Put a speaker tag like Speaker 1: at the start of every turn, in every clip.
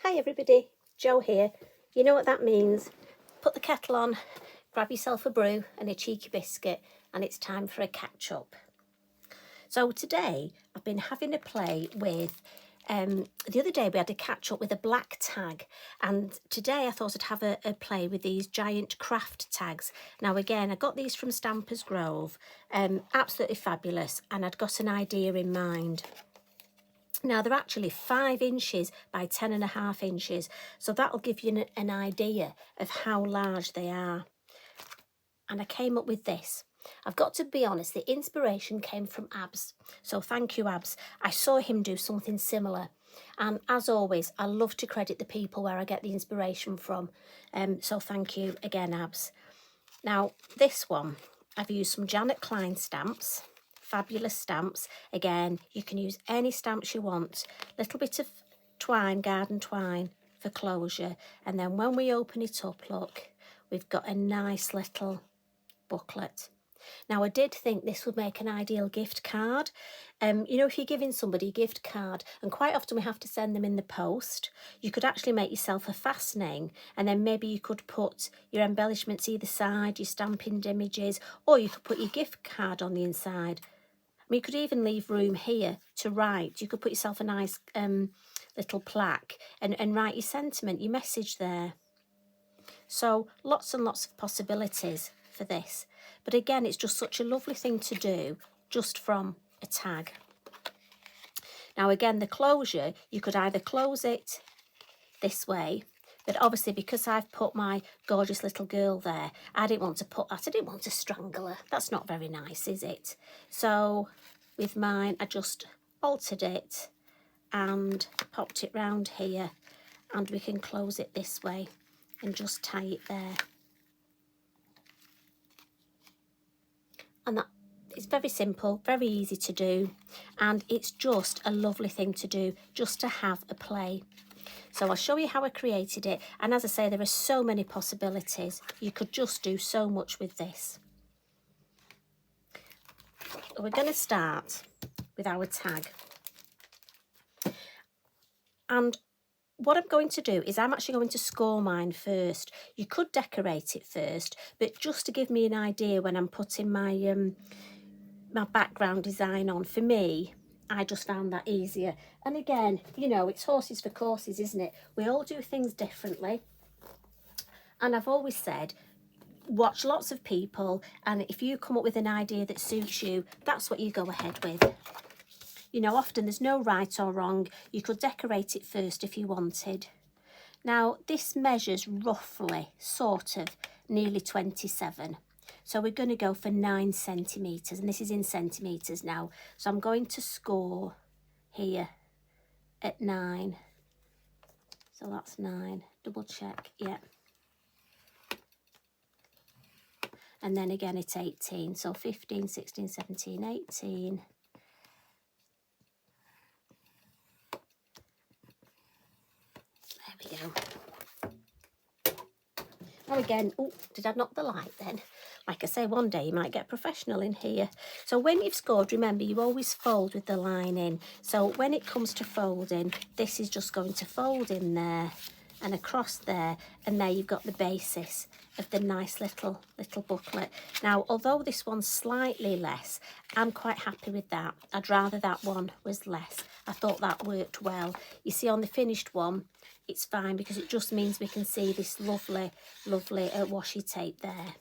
Speaker 1: Hi everybody, Jo here. You know what that means. Put the kettle on, grab yourself a brew and a cheeky biscuit, and it's time for a catch up. So today I've been having a play with, the other day we had a catch up with a black tag, and today I thought I'd have a play with these giant Kraft tags. Now again, I got these from Stampers Grove, absolutely fabulous, and I'd got an idea in mind. Now they're actually 5 inches by 10.5 inches, so that'll give you an idea of how large they are. And I came up with this. I've got to be honest, the inspiration came from Abs, so thank you Abs. I saw him do something similar, and as always I love to credit the people where I get the inspiration from, so thank you again Abs. Now this one, I've used some Janet Klein stamps. Fabulous stamps. Again, you can use any stamps you want. Little bit of twine, garden twine for closure. And then when we open it up, look, we've got a nice little booklet. Now I did think this would make an ideal gift card. You know, if you're giving somebody a gift card, and quite often we have to send them in the post, you could actually make yourself a fastening, and then maybe you could put your embellishments either side, your stamping images, or you could put your gift card on the inside. You could even leave room here to write. You could put yourself a nice little plaque and write your sentiment, your message there. So lots and lots of possibilities for this. But again, it's just such a lovely thing to do just from a tag. Now again, the closure, you could either close it this way, but obviously because I've put my gorgeous little girl there, I didn't want to put that. I didn't want to strangle her. That's not very nice, is it? So with mine, I just altered it and popped it round here, and we can close it this way and just tie it there. And that it's very simple, very easy to do, and it's just a lovely thing to do, just to have a play. So I'll show you how I created it, and as I say, there are so many possibilities. You could just do so much with this. We're going to start with our tag. And what I'm going to do is I'm actually going to score mine first. You could decorate it first, but just to give me an idea when I'm putting my my background design on, for me, I just found that easier. And again, you know, it's horses for courses, isn't it? We all do things differently. And I've always said, watch lots of people, and if you come up with an idea that suits you, that's what you go ahead with. You know, often there's no right or wrong. You could decorate it first if you wanted. Now, this measures roughly, sort of, nearly 27. So we're going to go for 9 centimetres, and this is in centimetres now. So I'm going to score here at 9. So that's 9. Double check, yeah. And then again at 18. So 15, 16, 17, 18. There we go. Now again, oh, did I knock the light then? Like I say, one day you might get professional in here. So when you've scored, remember, you always fold with the line in. So when it comes to folding, this is just going to fold in there and across there, and there you've got the basis of the nice little booklet. Now, although this one's slightly less, I'm quite happy with that. I'd rather that one was less. I thought that worked well. You see, on the finished one, it's fine because it just means we can see this lovely washi tape there.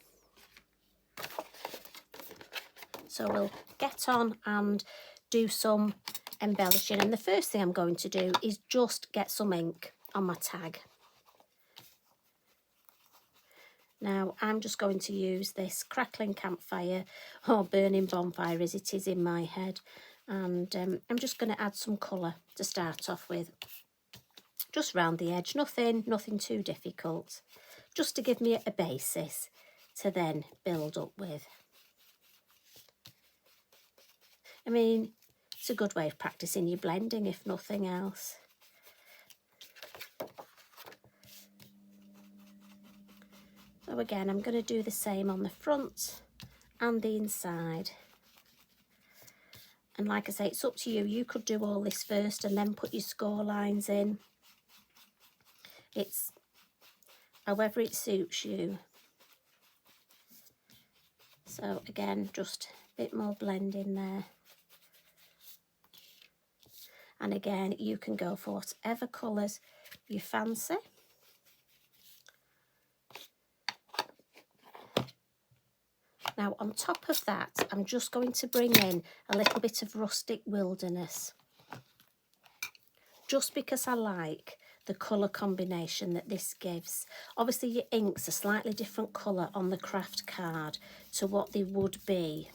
Speaker 1: So we'll get on and do some embellishing, and the first thing I'm going to do is just get some ink on my tag. Now I'm just going to use this crackling campfire, or burning bonfire as it is in my head, and I'm just going to add some colour to start off with, just round the edge, nothing too difficult, just to give me a basis to then build up with. I mean, it's a good way of practicing your blending, if nothing else. So again, I'm going to do the same on the front and the inside. And like I say, it's up to you. You could do all this first and then put your score lines in. It's however it suits you. So again, just a bit more blending there. And again, you can go for whatever colours you fancy. Now on top of that, I'm just going to bring in a little bit of Rustic Wilderness. Just because I like the colour combination that this gives. Obviously your inks are slightly different colour on the Kraft card to what they would be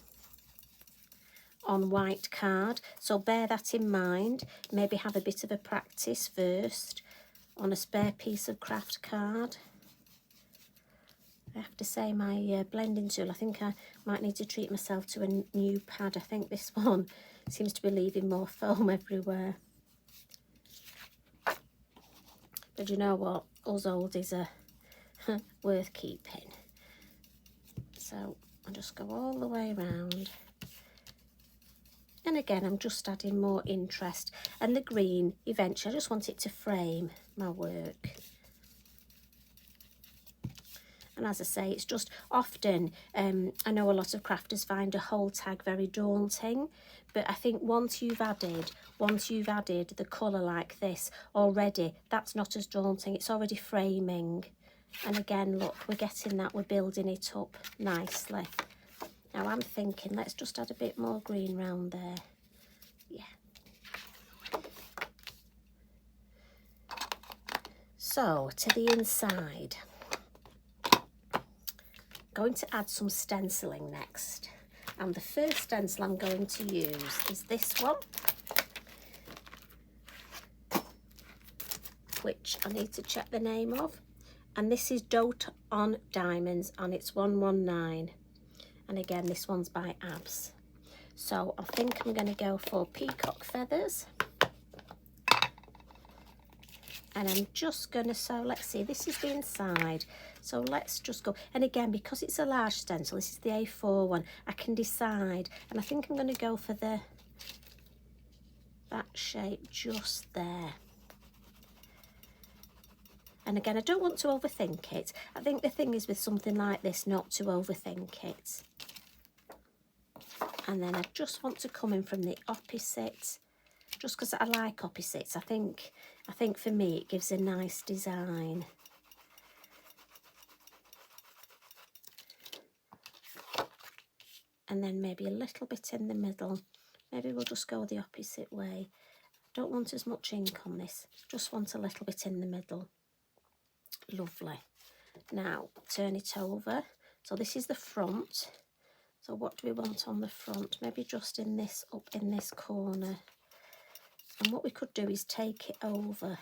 Speaker 1: on white card. So bear that in mind. Maybe have a bit of a practice first on a spare piece of Kraft card. I have to say my blending tool, I think I might need to treat myself to a new pad. I think this one seems to be leaving more foam everywhere. But you know what? Us oldies are worth keeping. So I'll just go all the way around. And again, I'm just adding more interest. And the green, eventually, I just want it to frame my work. And as I say, it's just often, I know a lot of crafters find a whole tag very daunting, but I think once you've added the colour like this already, that's not as daunting. It's already framing. And again, look, we're getting that, we're building it up nicely. Now I'm thinking, let's just add a bit more green round there. Yeah. So, to the inside. Going to add some stenciling next, and the first stencil I'm going to use is this one, which I need to check the name of, and this is Dote on Diamonds, and it's 119, and again this one's by Abs. So I think I'm going to go for peacock feathers, and I'm just going to, so let's see, this is the inside. So let's just go, and again, because it's a large stencil, this is the A4 one, I can decide, and I think I'm going to go for that shape just there. And again, I don't want to overthink it. I think the thing is with something like this, not to overthink it. And then I just want to come in from the opposite, just because I like opposites. I think for me it gives a nice design. And then maybe a little bit in the middle. Maybe we'll just go the opposite way. Don't want as much ink on this, just want a little bit in the middle. Lovely. Now turn it over. So this is the front. So what do we want on the front? Maybe just in this, up in this corner. And what we could do is take it over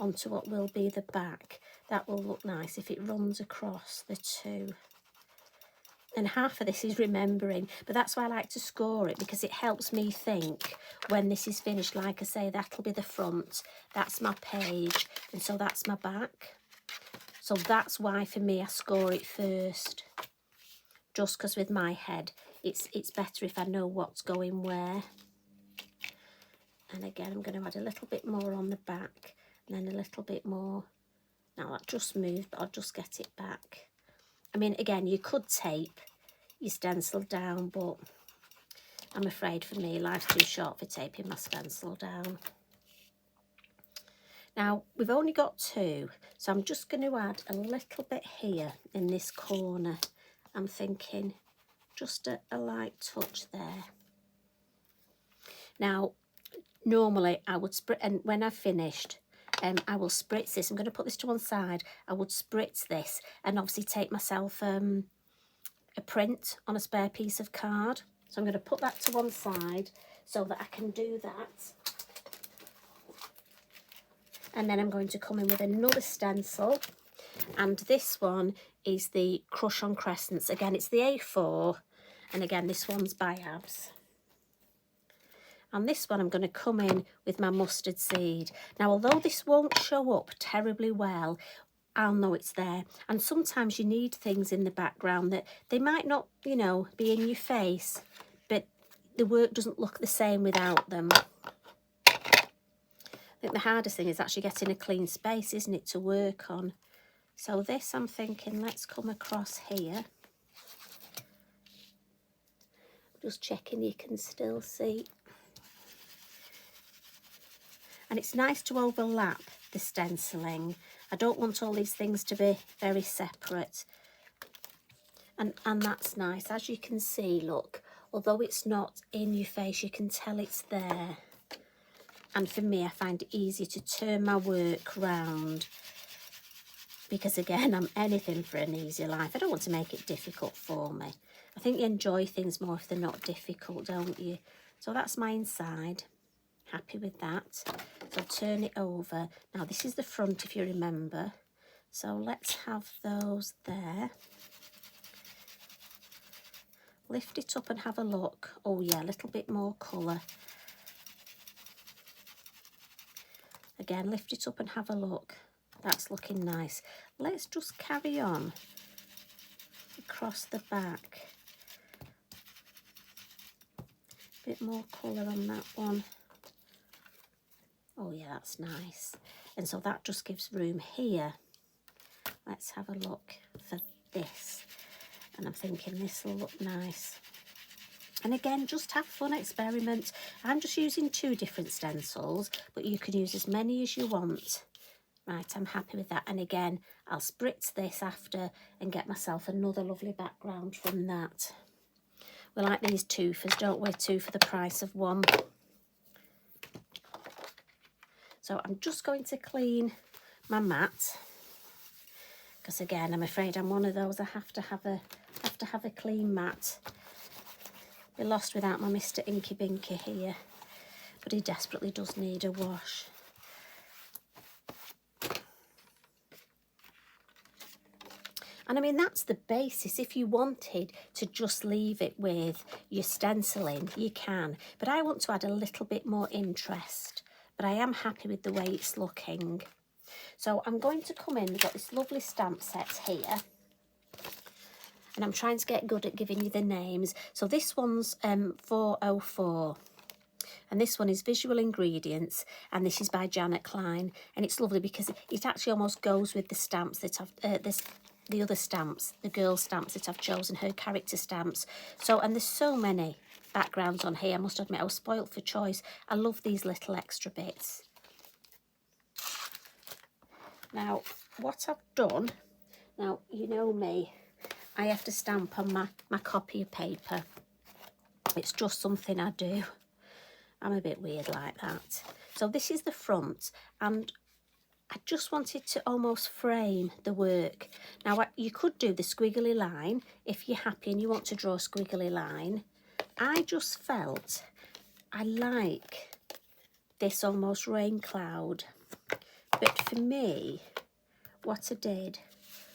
Speaker 1: onto what will be the back. That will look nice if it runs across the two. And half of this is remembering, but that's why I like to score it, because it helps me think when this is finished. Like I say, that'll be the front, that's my page, and so that's my back. So that's why for me I score it first, just because with my head it's better if I know what's going where. And again, I'm going to add a little bit more on the back, and then a little bit more. Now that just moved, but I'll just get it back. I mean, again, you could tape your stencil down, but I'm afraid for me, life's too short for taping my stencil down. Now, we've only got two, so I'm just going to add a little bit here in this corner. I'm thinking just a light touch there. Now, normally I would spritz, and when I've finished, I will spritz this. I'm going to put this to one side. I would spritz this and obviously take myself a print on a spare piece of card. So I'm going to put that to one side so that I can do that. And then I'm going to come in with another stencil. And this one is the Crush on Crescents. Again, it's the A4. And again, this one's by Abs. And this one I'm going to come in with my mustard seed. Now, although this won't show up terribly well, I'll know it's there. And sometimes you need things in the background that they might not, you know, be in your face, but the work doesn't look the same without them. think the hardest thing is actually getting a clean space, isn't it, to work on. So this, I'm thinking, let's come across here. Just checking you can still see. And it's nice to overlap the stenciling. I don't want all these things to be very separate. And that's nice. As you can see, look, although it's not in your face, you can tell it's there. And for me, I find it easy to turn my work round. Because again, I'm anything for an easy life. I don't want to make it difficult for me. I think you enjoy things more if they're not difficult, don't you? So that's my inside. Happy with that. So turn it over. Now this is the front, if you remember. So let's have those there. Lift it up and have a look. Oh yeah, a little bit more colour. Again, lift it up and have a look. That's looking nice. Let's just carry on across the back. Bit more colour on that one. Oh yeah, that's nice. And so that just gives room here. Let's have a look for this. And I'm thinking this will look nice. And again, just have fun, experiment. I'm just using 2 different stencils, but you can use as many as you want. Right, I'm happy with that. And again, I'll spritz this after and get myself another lovely background from that. We like these twofers, don't we? 2 for the price of 1. So I'm just going to clean my mat. Because again, I'm afraid I'm one of those, I have to have a clean mat. Be lost without my Mr. Inky Binky here. But he desperately does need a wash. And I mean, that's the basis. If you wanted to just leave it with your stenciling, you can. But I want to add a little bit more interest. But I am happy with the way it's looking. So I'm going to come in, we've got this lovely stamp set here. And I'm trying to get good at giving you the names. So this one's 404. And this one is Visual Ingredients. And this is by Janet Klein. And it's lovely because it actually almost goes with the stamps that I've... the other stamps, the girl stamps that I've chosen, her character stamps. So, and there's so many backgrounds on here. I must admit, I was spoilt for choice. I love these little extra bits. Now, what I've done, now, you know me, I have to stamp on my copy of paper. It's just something I do. I'm a bit weird like that. So this is the front, and I just wanted to almost frame the work. Now, you could do the squiggly line if you're happy and you want to draw a squiggly line. I just felt I like this almost rain cloud. But for me, what I did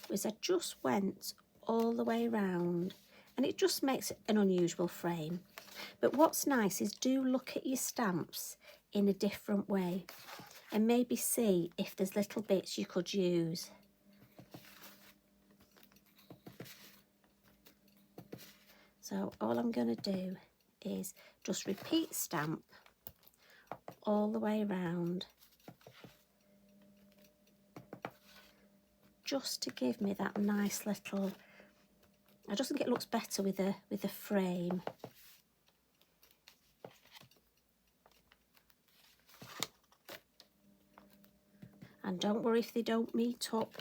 Speaker 1: was I just went all the way around, and it just makes an unusual frame. But what's nice is do look at your stamps in a different way and maybe see if there's little bits you could use. So all I'm going to do is just repeat stamp all the way around, just to give me that nice little... I just think it looks better with a frame. And don't worry if they don't meet up.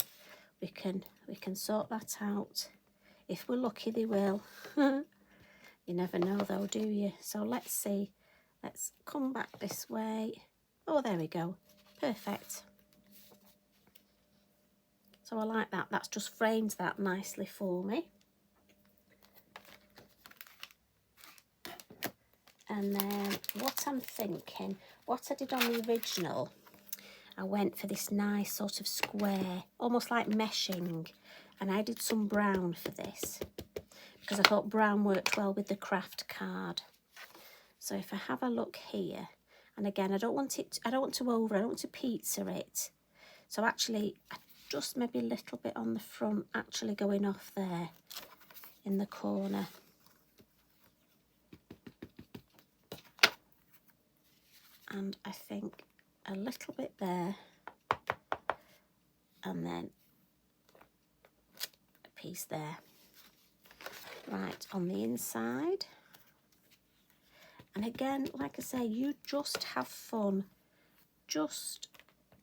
Speaker 1: We can sort that out. If we're lucky, they will. You never know though, do you? So let's see. Let's come back this way. Oh, there we go. Perfect. So I like that. That's just framed that nicely for me. And then what I'm thinking, what I did on the original, I went for this nice sort of square, almost like meshing. And I did some brown for this because I thought brown worked well with the Kraft card. So if I have a look here, and again, I don't want to pizza it. So actually, just maybe a little bit on the front, actually going off there in the corner. And I think a little bit there, and then a piece there. Right, on the inside. And again, like I say, you just have fun. Just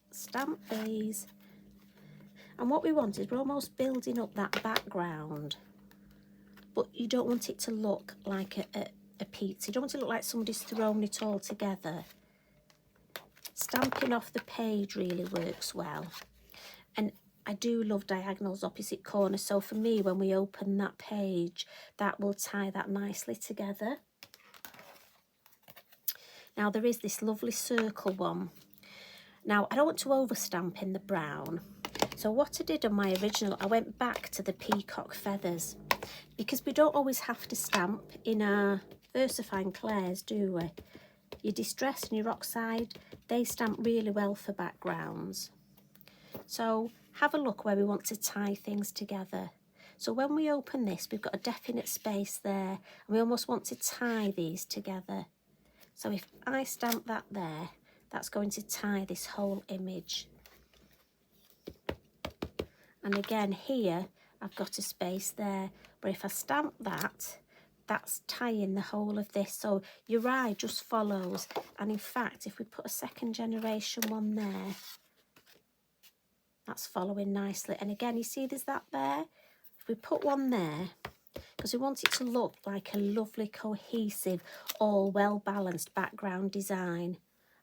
Speaker 1: stamp these. And what we want is we're almost building up that background, but you don't want it to look like a pizza. You don't want it to look like somebody's thrown it all together. Stamping off the page really works well. And I do love diagonals opposite corners, so for me, when we open that page, that will tie that nicely together. Now there is this lovely circle one. Now I don't want to overstamp in the brown, so what I did on my original, I went back to the peacock feathers, because we don't always have to stamp in our VersaFine Clairs, do we? Your Distress and your Oxide, they stamp really well for backgrounds. So have a look where we want to tie things together. So when we open this, we've got a definite space there, and we almost want to tie these together. So if I stamp that there, that's going to tie this whole image. And again here, I've got a space there, but if I stamp that, that's tying the whole of this. So your eye just follows. And in fact, if we put a second generation one there, that's following nicely. And again, you see there's that there? If we put one there, because we want it to look like a lovely, cohesive, all well-balanced background design.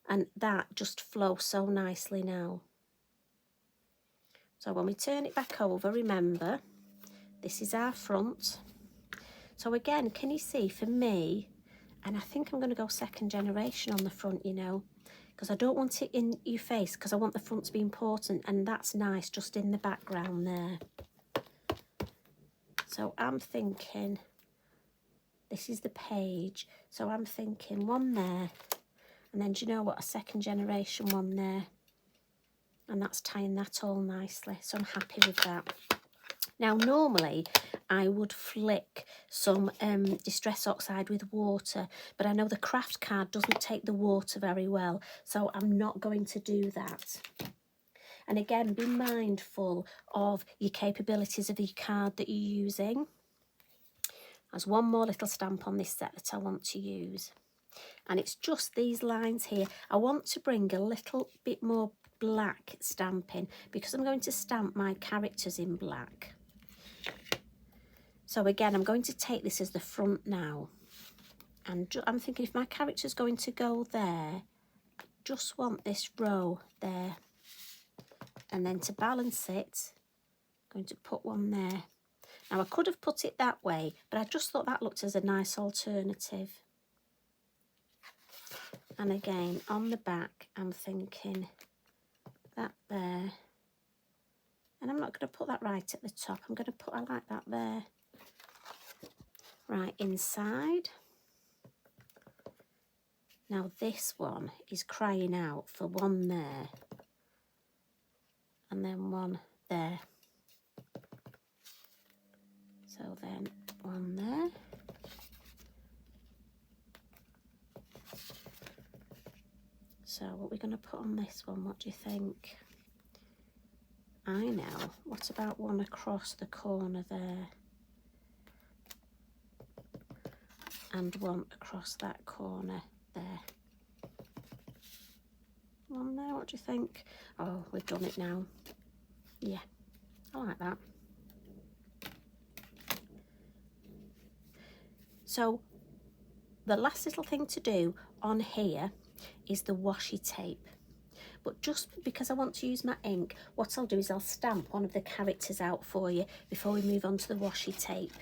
Speaker 1: And that just flows so nicely now. So when we turn it back over, remember, this is our front. So again, can you see, for me, and I think I'm going to go second generation on the front, you know, because I don't want it in your face, because I want the front to be important, and that's nice just in the background there. So I'm thinking, this is the page, so I'm thinking one there, and then do you know what, a second generation one there, and that's tying that all nicely, so I'm happy with that. Now normally I would flick some Distress Oxide with water, but I know the Kraft card doesn't take the water very well, so I'm not going to do that. And again, be mindful of your capabilities of your card that you're using. There's one more little stamp on this set that I want to use. And it's just these lines here. I want to bring a little bit more black stamping, because I'm going to stamp my characters in black. So again, I'm going to take this as the front now. And I'm thinking, if my character's going to go there, I just want this row there. And then to balance it, I'm going to put one there. Now I could have put it that way, but I just thought that looked as a nice alternative. And again, on the back, I'm thinking that there. And I'm not going to put that right at the top. I'm going to put, I like that there. Right, inside. Now this one is crying out for one there. And then one there. So then one there. So what we're going to put on this one, what do you think? I know. What about one across the corner there? And one across that corner there. One there, what do you think? Oh, we've done it now. Yeah, I like that. So the last little thing to do on here is the washi tape. But just because I want to use my ink, what I'll do is I'll stamp one of the characters out for you before we move on to the washi tape.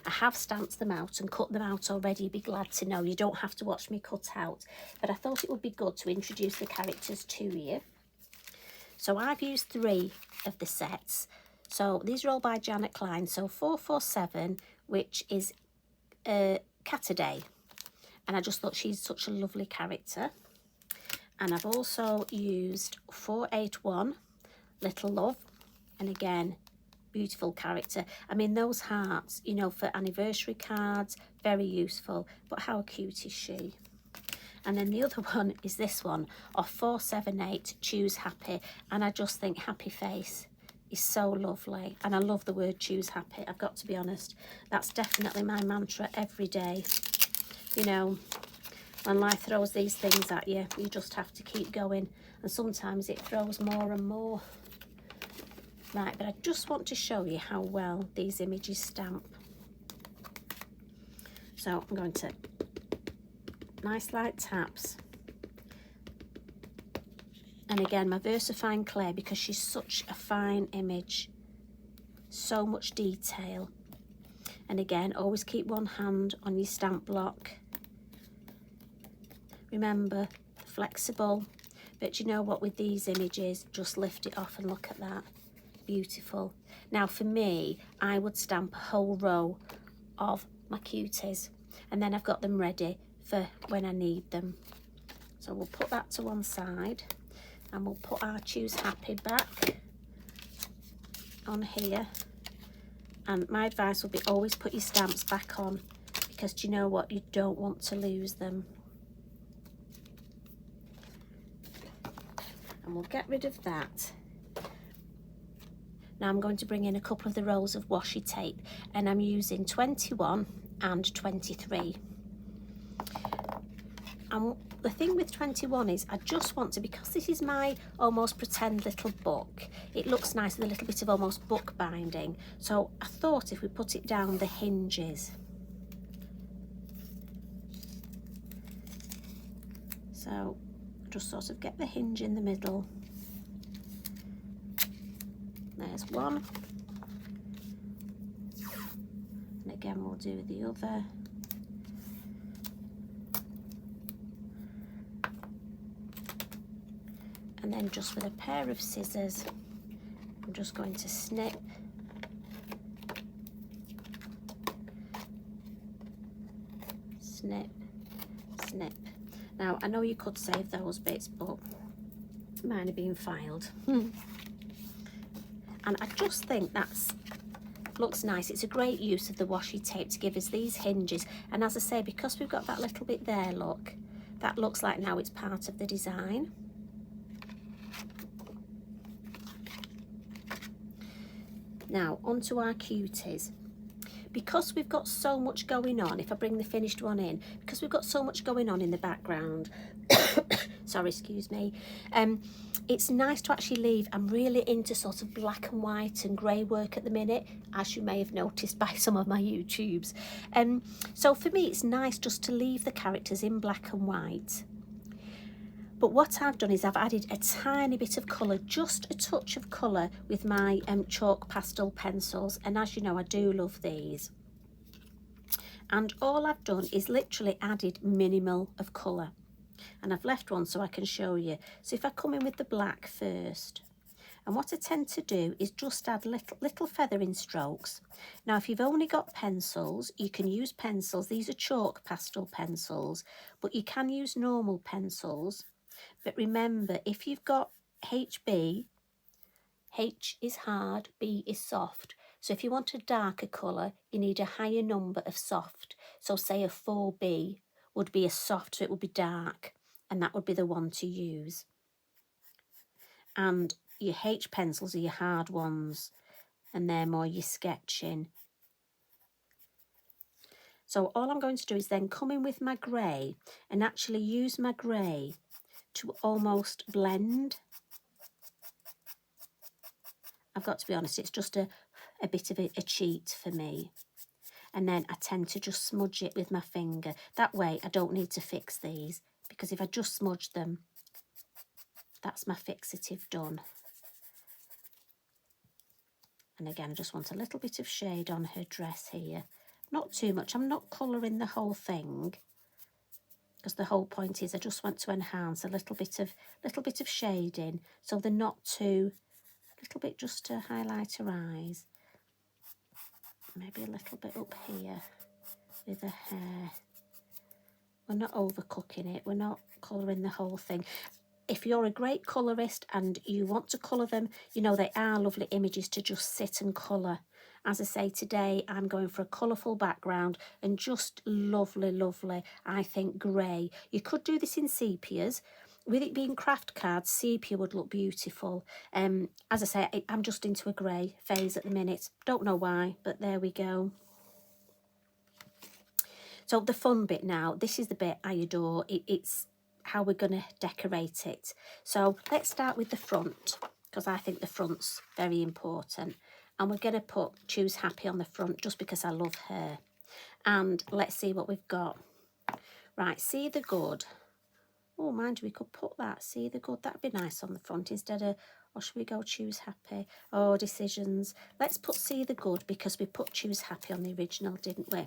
Speaker 1: I have stamped them out and cut them out already. You'd be glad to know you don't have to watch me cut out. But I thought it would be good to introduce the characters to you. So I've used 3 of the sets. So these are all by Janet Klein. So 447, which is Catterday. And I just thought she's such a lovely character. And I've also used 481, Little Love. And again, beautiful character. I mean, those hearts, you know, for anniversary cards, very useful. But how cute is she? And then the other one is this one, off 478, Choose Happy. And I just think happy face is so lovely. And I love the word choose happy, I've got to be honest. That's definitely my mantra every day. You know, when life throws these things at you, you just have to keep going. And sometimes it throws more and more. Right, but I just want to show you how well these images stamp. So I'm going to nice light taps. And again, my VersaFine clay, because she's such a fine image, so much detail. And again, always keep one hand on your stamp block. Remember, flexible, but you know what, with these images, just lift it off and look at that. Beautiful. Now for me, I would stamp a whole row of my cuties, and then I've got them ready for when I need them. So we'll put that to one side, and we'll put our Choose Happy back on here. And my advice would be always put your stamps back on, because do you know what, you don't want to lose them. And we'll get rid of that. Now I'm going to bring in a couple of the rolls of washi tape, and I'm using 21 and 23. And the thing with 21 is I just want to, because this is my almost pretend little book, it looks nice with a little bit of almost book binding. So I thought if we put it down the hinges. So just sort of get the hinge in the middle. There's one. And again, we'll do the other. And then just with a pair of scissors, I'm just going to snip. Snip, snip. Now, I know you could save those bits, but mine are being filed. And I just think that's looks nice. It's a great use of the washi tape to give us these hinges. And as I say, because we've got that little bit there, look, that looks like now it's part of the design. Now, onto our cuties. Because we've got so much going on, if I bring the finished one in, because we've got so much going on in the background, sorry, excuse me, it's nice to actually leave. I'm really into sort of black and white and grey work at the minute, as you may have noticed by some of my YouTubes. So for me, it's nice just to leave the characters in black and white. But what I've done is I've added a tiny bit of colour, just a touch of colour with my chalk pastel pencils. And as you know, I do love these. And all I've done is literally added minimal of colour. And I've left one so I can show you. So if I come in with the black first, and what I tend to do is just add little feathering strokes. Now, if you've only got pencils, you can use pencils. These are chalk pastel pencils, but you can use normal pencils. But remember, if you've got HB, H is hard, B is soft. So if you want a darker colour, you need a higher number of soft. So say a 4B would be a soft, so it would be dark, and that would be the one to use. And your H pencils are your hard ones, and they're more your sketching. So all I'm going to do is then come in with my grey and actually use my grey to almost blend. I've got to be honest, it's just a bit of a cheat for me. And then I tend to just smudge it with my finger. That way I don't need to fix these, because if I just smudge them, that's my fixative done. And again, I just want a little bit of shade on her dress here. Not too much. I'm not colouring the whole thing, because the whole point is I just want to enhance a little bit of shading, so they're not too, a little bit just to highlight her eyes. Maybe a little bit up here with her hair. We're not overcooking it. We're not colouring the whole thing. If you're a great colourist and you want to colour them, you know, they are lovely images to just sit and colour. As I say, today I'm going for a colourful background and just lovely, lovely, I think, grey. You could do this in sepias. With it being craft cards, sepia would look beautiful. As I say, I'm just into a grey phase at the minute. Don't know why, but there we go. So the fun bit now, this is the bit I adore. It's how we're going to decorate it. So let's start with the front, because I think the front's very important. And we're going to put Choose Happy on the front just because I love her. And let's see what we've got. Right, See the Good. Oh, mind you, we could put that, See the Good. That'd be nice on the front instead of, or should we go Choose Happy? Oh, decisions. Let's put See the Good because we put Choose Happy on the original, didn't we?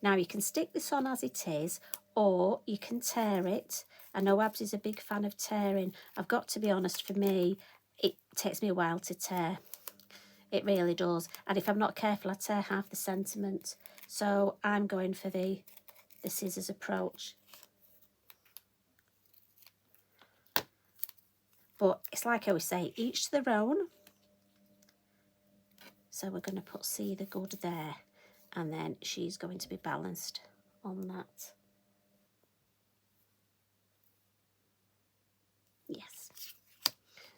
Speaker 1: Now, you can stick this on as it is, or you can tear it. I know Abs is a big fan of tearing. I've got to be honest, for me, it takes me a while to tear. It really does. And if I'm not careful, I tear half the sentiment. So I'm going for the scissors approach. But it's like I always say, each to their own. So we're going to put See the Good there. And then she's going to be balanced on that. Yes.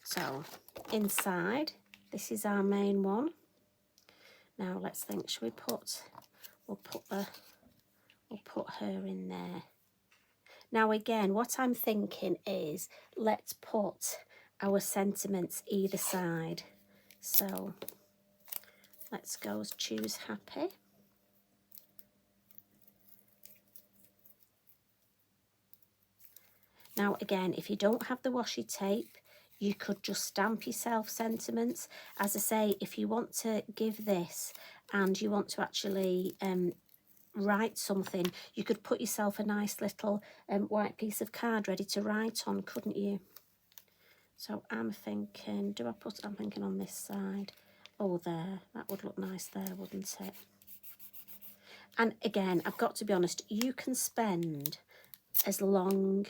Speaker 1: So inside, this is our main one. Now let's think, should we put, we'll put her in there. Now again, what I'm thinking is, let's put our sentiments either side. So let's go Choose Happy. Now again, if you don't have the washi tape, you could just stamp yourself sentiments. As I say, if you want to give this and you want to actually write something, you could put yourself a nice little white piece of card ready to write on, couldn't you? So I'm thinking, I'm thinking on this side. Oh, there, that would look nice there, wouldn't it? And again, I've got to be honest, you can spend as long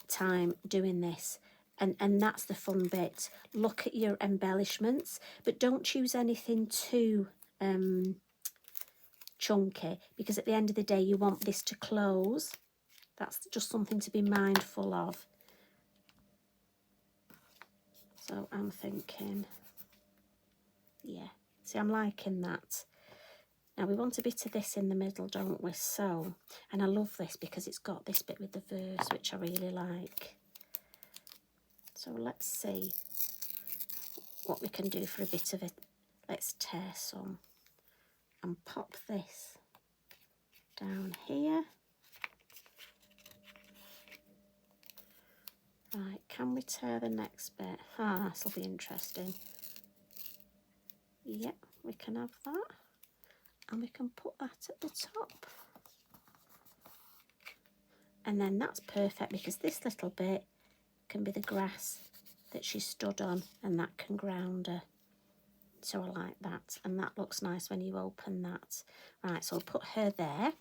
Speaker 1: time doing this, and that's the fun bit. Look at your embellishments, but don't choose anything too chunky, because at the end of the day you want this to close. That's just something to be mindful of. So I'm thinking, yeah, see, I'm liking that. Now we want a bit of this in the middle, don't we? So, and I love this because it's got this bit with the verse, which I really like. So let's see what we can do for a bit of it. Let's tear some and pop this down here. Right, can we tear the next bit? Ah, this will be interesting. Yep, we can have that. And we can put that at the top. And then that's perfect because this little bit can be the grass that she stood on, and that can ground her. So I like that, and that looks nice when you open that. Right, so I'll put her there.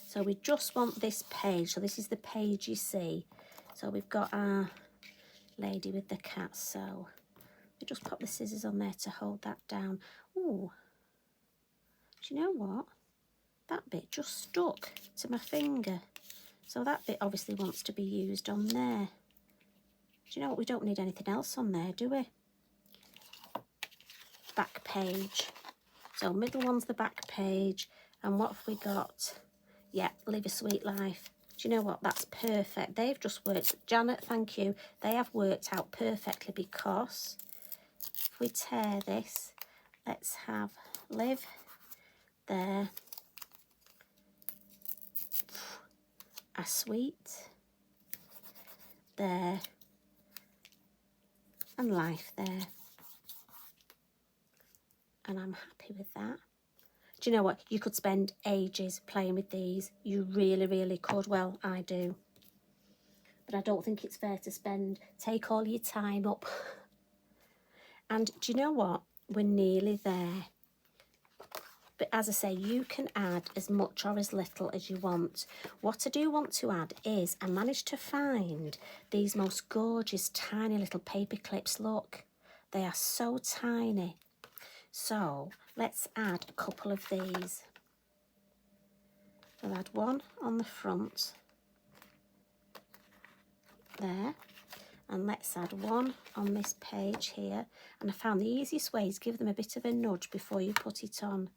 Speaker 1: So we just want this page. So this is the page you see. So we've got our lady with the cat. So we just pop the scissors on there to hold that down. Ooh, do you know what? That bit just stuck to my finger. So that bit obviously wants to be used on there. Do you know what? We don't need anything else on there, do we? Back page. So middle one's the back page. And what have we got? Yeah, Live a Sweet Life. Do you know what? That's perfect. They've just worked. Janet, thank you. They have worked out perfectly, because if we tear this, let's have Live there. A sweet there. And life there. And I'm happy with that. Do you know what? You could spend ages playing with these. You really, really could. Well, I do. But I don't think it's fair to take all your time up. And do you know what? We're nearly there. But as I say, you can add as much or as little as you want. What I do want to add is, I managed to find these most gorgeous tiny little paper clips. Look, they are so tiny. So let's add a couple of these. I'll add one on the front there, and let's add one on this page here. And I found the easiest way is give them a bit of a nudge before you put it on,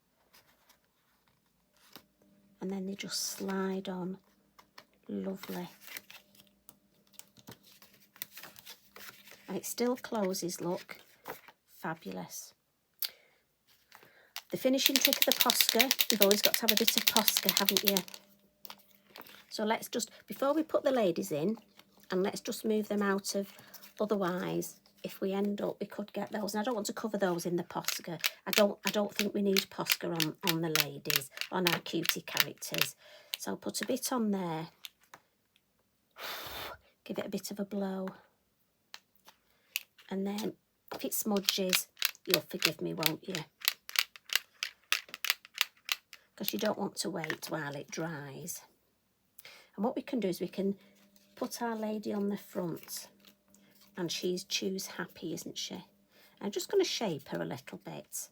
Speaker 1: and then they just slide on. Lovely. And it still closes, look, fabulous. The finishing trick of the Posca, you've always got to have a bit of Posca, haven't you? So let's just, before we put the ladies in, and let's just move them out of, otherwise, if we end up, we could get those. And I don't want to cover those in the Posca. I don't think we need Posca on the ladies, on our cutie characters. So I'll put a bit on there. Give it a bit of a blow. And then, if it smudges, you'll forgive me, won't you? Because you don't want to wait while it dries. And what we can do is we can put our lady on the front, and she's choose happy, isn't she? I'm just going to shape her a little bit,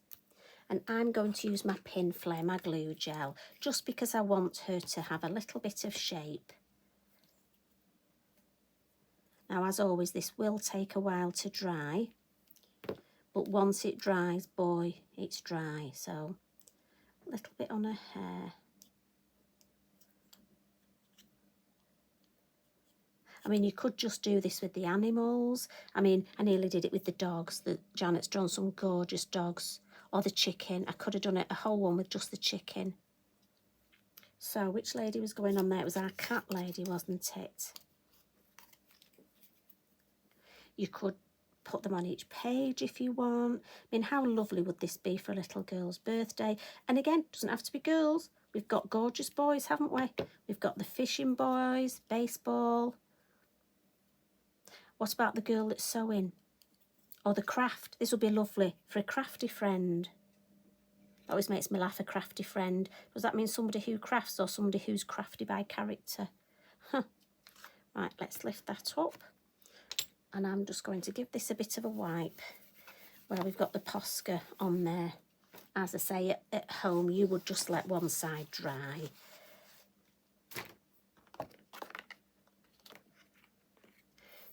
Speaker 1: and I'm going to use my pin flare, my glue gel, just because I want her to have a little bit of shape. Now, as always, this will take a while to dry, but once it dries, boy, it's dry. So a little bit on her hair. I mean, you could just do this with the animals. I mean, I nearly did it with the dogs. Janet's drawn some gorgeous dogs. Or the chicken. I could have done it a whole one with just the chicken. So, which lady was going on there? It was our cat lady, wasn't it? You could put them on each page if you want. I mean, how lovely would this be for a little girl's birthday? And again, doesn't have to be girls. We've got gorgeous boys, haven't we? We've got the fishing boys, baseball. What about the girl that's sewing? Or the craft? This would be lovely for a crafty friend. Always makes me laugh, a crafty friend. Does that mean somebody who crafts or somebody who's crafty by character? Huh. Right, let's lift that up. And I'm just going to give this a bit of a wipe where we've got the Posca on there. As I say, at home, you would just let one side dry.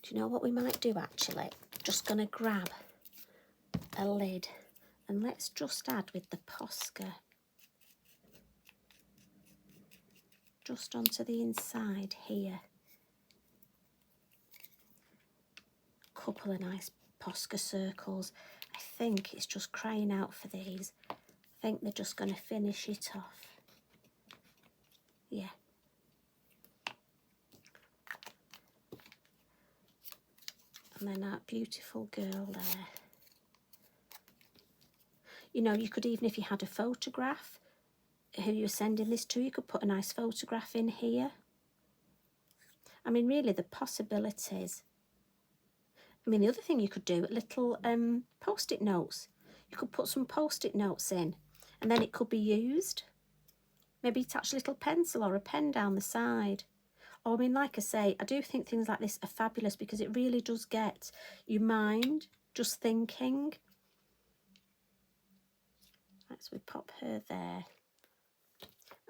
Speaker 1: Do you know what we might do, actually? Just going to grab a lid and let's just add with the Posca just onto the inside here. Couple of nice Posca circles. I think it's just crying out for these. I think they're just going to finish it off. Yeah. And then that beautiful girl there. You know, you could even, if you had a photograph who you're sending this to, you could put a nice photograph in here. I mean, really, the possibilities. I mean, the other thing you could do, little post-it notes. You could put some post-it notes in, and then it could be used. Maybe attach a little pencil or a pen down the side. Or, I mean, like I say, I do think things like this are fabulous because it really does get your mind just thinking. Right, so we pop her there.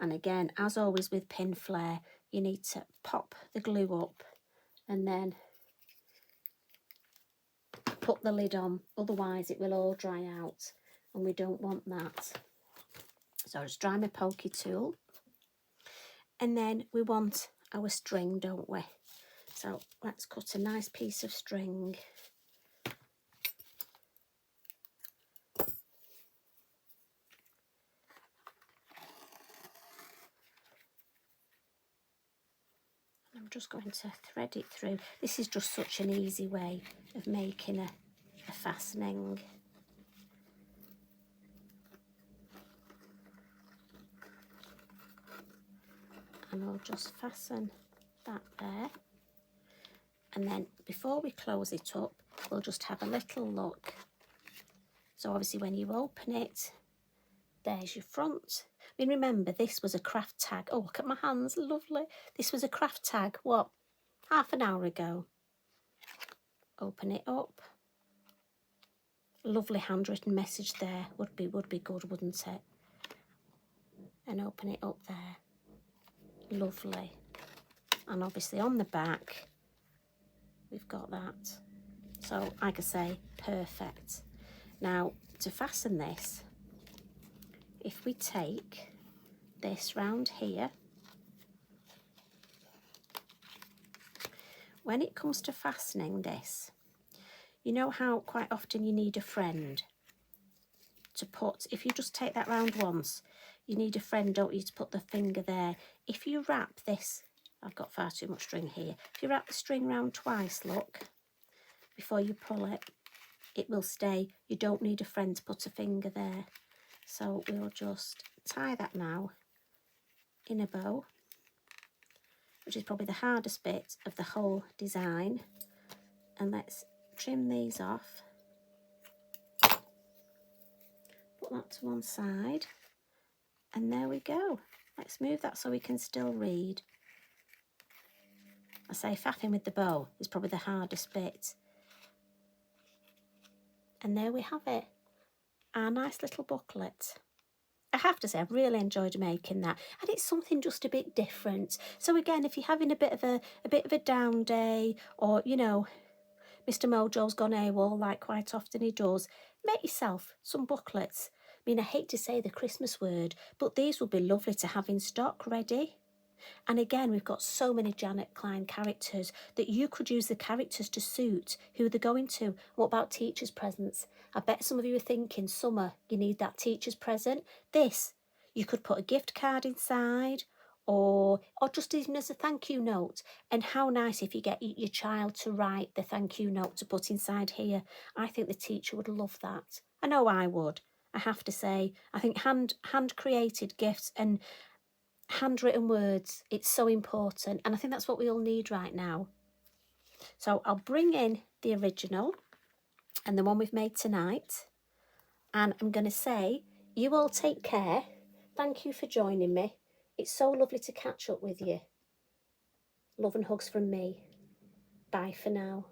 Speaker 1: And again, as always with pin flare, you need to pop the glue up and then put the lid on, otherwise it will all dry out and we don't want that. So just dry my pokey tool, and then we want our string, don't we? So let's cut a nice piece of string. I'm just going to thread it through. This is just such an easy way of making a fastening. And I'll just fasten that there. And then before we close it up, we'll just have a little look. So obviously when you open it, there's your front. I mean, remember, this was a Kraft tag. Oh, look at my hands, lovely. This was a Kraft tag, what, half an hour ago. Open it up. Lovely handwritten message there. Would be good, wouldn't it? And open it up there. Lovely. And obviously on the back, we've got that. So, like I say, perfect. Now, to fasten this, if we take this round here, when it comes to fastening this, you know how quite often you need a friend to put, if you just take that round once, you need a friend, don't you, to put the finger there. If you wrap this, I've got far too much string here. If you wrap the string round twice, look, before you pull it, it will stay. You don't need a friend to put a finger there. So we'll just tie that now in a bow, which is probably the hardest bit of the whole design. And let's trim these off. Put that to one side. And there we go. Let's move that so we can still read. I say faffing with the bow is probably the hardest bit. And there we have it, our nice little booklet. I have to say, I really enjoyed making that, and it's something just a bit different. So again, if you're having a bit of a down day, or you know, Mr. Mojo's gone AWOL like quite often he does, make yourself some booklets. I mean, I hate to say the Christmas word, but these would be lovely to have in stock ready. And again, we've got so many Janet Klein characters that you could use the characters to suit who they're going to. What about teachers' presents? I bet some of you are thinking, summer, you need that teacher's present. This, you could put a gift card inside, or just even as a thank you note. And how nice if you get your child to write the thank you note to put inside here. I think the teacher would love that. I know I would. I have to say, I think hand created gifts and handwritten words, it's so important, and I think that's what we all need right now. So I'll bring in the original and the one we've made tonight, and I'm going to say, you all take care. Thank you for joining me. It's so lovely to catch up with you. Love and hugs from me. Bye for now.